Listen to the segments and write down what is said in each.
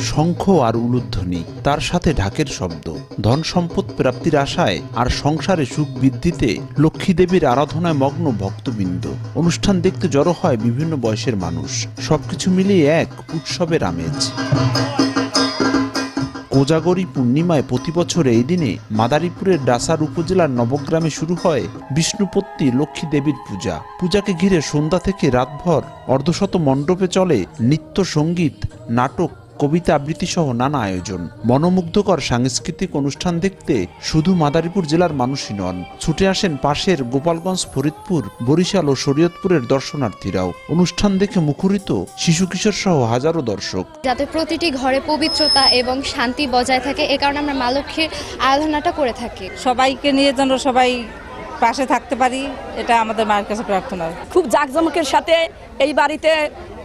শঙ্খ আর উলুধ্বনি, তার সাথে ঢাকের শব্দ, ধন সম্পদ প্রাপ্তির আশায় আর সংসারে সুখ বৃদ্ধিতে লক্ষ্মী দেবীর আরাধনায় মগ্ন ভক্তবৃন্দ। অনুষ্ঠান দেখতে জড়ো হয় বিভিন্ন বয়সের মানুষ। সবকিছু মিলিয়ে এক উৎসবের আমেজ। কোজাগরী পূর্ণিমায় প্রতি বছর এই দিনে মাদারীপুরের ডাসার উপজেলার নবগ্রামে শুরু হয় বিষ্ণুপত্নী লক্ষ্মী দেবীর পূজা। পূজাকে ঘিরে সন্ধ্যা থেকে রাতভর অর্ধশত মণ্ডপে চলে নৃত্য, সঙ্গীত, নাটক, কবিতা আবৃত্তি সহ নানা আয়োজন। মনোমুগ্ধকর সাংস্কৃতিক অনুষ্ঠান দেখতে শুধু মাদারীপুর জেলার মানুষই নন, ছুটে আসেন পাশের গোপালগঞ্জ, ফরিদপুর, বরিশাল ও শরীয়তপুরের দর্শনার্থীরাও। অনুষ্ঠান দেখে মুখরিত শিশু কিশোর সহ হাজারো দর্শক। যাতে প্রতিটি ঘরে পবিত্রতা এবং শান্তি বজায় থাকে, এ কারণে আমরা মা লক্ষ্মীর আরাধনাটা করে থাকি। সবাইকে নিয়ে যেন সবাই পাশে থাকতে পারি, এটা আমাদের মায়ের কাছে প্রার্থনা। খুব জাঁকজমকের সাথে এই বাড়িতে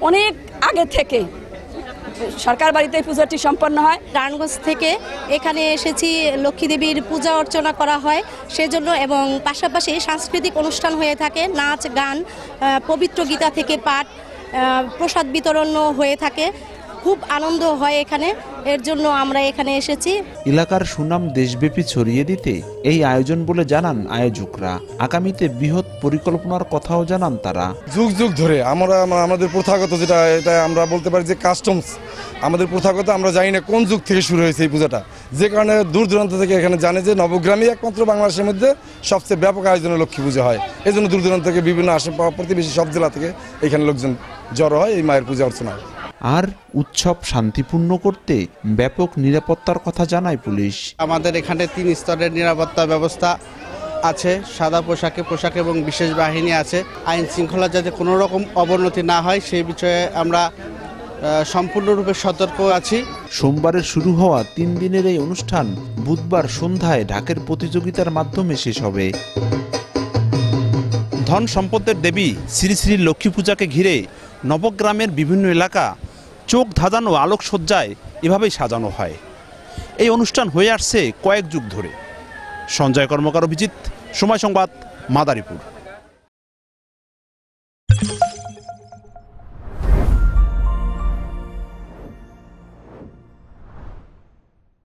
অনেক আগে থেকে সরকার বাড়িতে পূজাটি সম্পন্ন হয়। নারায়ণগঞ্জ থেকে এখানে এসেছি, লক্ষ্মী দেবীর পূজা অর্চনা করা হয় সেজন্য, এবং পাশাপাশি সাংস্কৃতিক অনুষ্ঠান হয়ে থাকে, নাচ, গান, পবিত্র গীতা থেকে পাঠ, প্রসাদ বিতরণ হয়ে থাকে। খুব আনন্দ হয় এখানে, এর জন্য আমরা এখানে এসেছি। এলাকার সুনাম দেশব্যাপী ছড়িয়ে দিতে এই আয়োজন বলে জানান আয়োজকরা। আগামীতে বৃহৎ পরিকল্পনার কথাও জানান তারা। যুগ যুগ ধরে আমাদের প্রথাগত, যেটা এটা আমরা বলতে পারি যে কাস্টমস, আমাদের প্রথাগত, আমরা জানি না কোন যুগ থেকে শুরু হয়েছে এই পূজাটা, যে কারণে দূর দূরান্ত থেকে এখানে জানে যে নবগ্রামে একমাত্র বাংলাদেশের মধ্যে সবচেয়ে ব্যাপক আয়োজনে লক্ষ্মী পূজা হয়। এই জন্য দূর দূরান্ত থেকে বিভিন্ন প্রতিবেশী সব জেলা থেকে এখানে লোকজন জড়ো হয় এই মায়ের পূজা অর্চনা। আর উৎসব শান্তিপূর্ণ করতে ব্যাপক নিরাপত্তার কথা জানায় পুলিশ। আমাদের এখানে 3 স্তরের নিরাপত্তা ব্যবস্থা আছে। সাদা পোশাক এবং বিশেষ বাহিনী আছে। আইন শৃঙ্খলা যাতে কোনো রকম অবনতি না হয় সেই বিষয়ে আমরা সম্পূর্ণরূপে সতর্ক আছি। সোমবারের শুরু হওয়া 3 দিনের এই অনুষ্ঠান বুধবার সন্ধ্যায় ঢাকের প্রতিযোগিতার মাধ্যমে শেষ হবে। ধন সম্পদের দেবী শ্রী শ্রী লক্ষ্মী পূজাকে ঘিরে নবগ্রামের বিভিন্ন এলাকা চোখ ধাঁধানো আলোকসজ্জায় এভাবেই সাজানো হয়। এই অনুষ্ঠান হয়ে আসছে কয়েক যুগ ধরে। সঞ্জয় কর্মকার, অভিজিৎ, সময় সংবাদ, মাদারীপুর।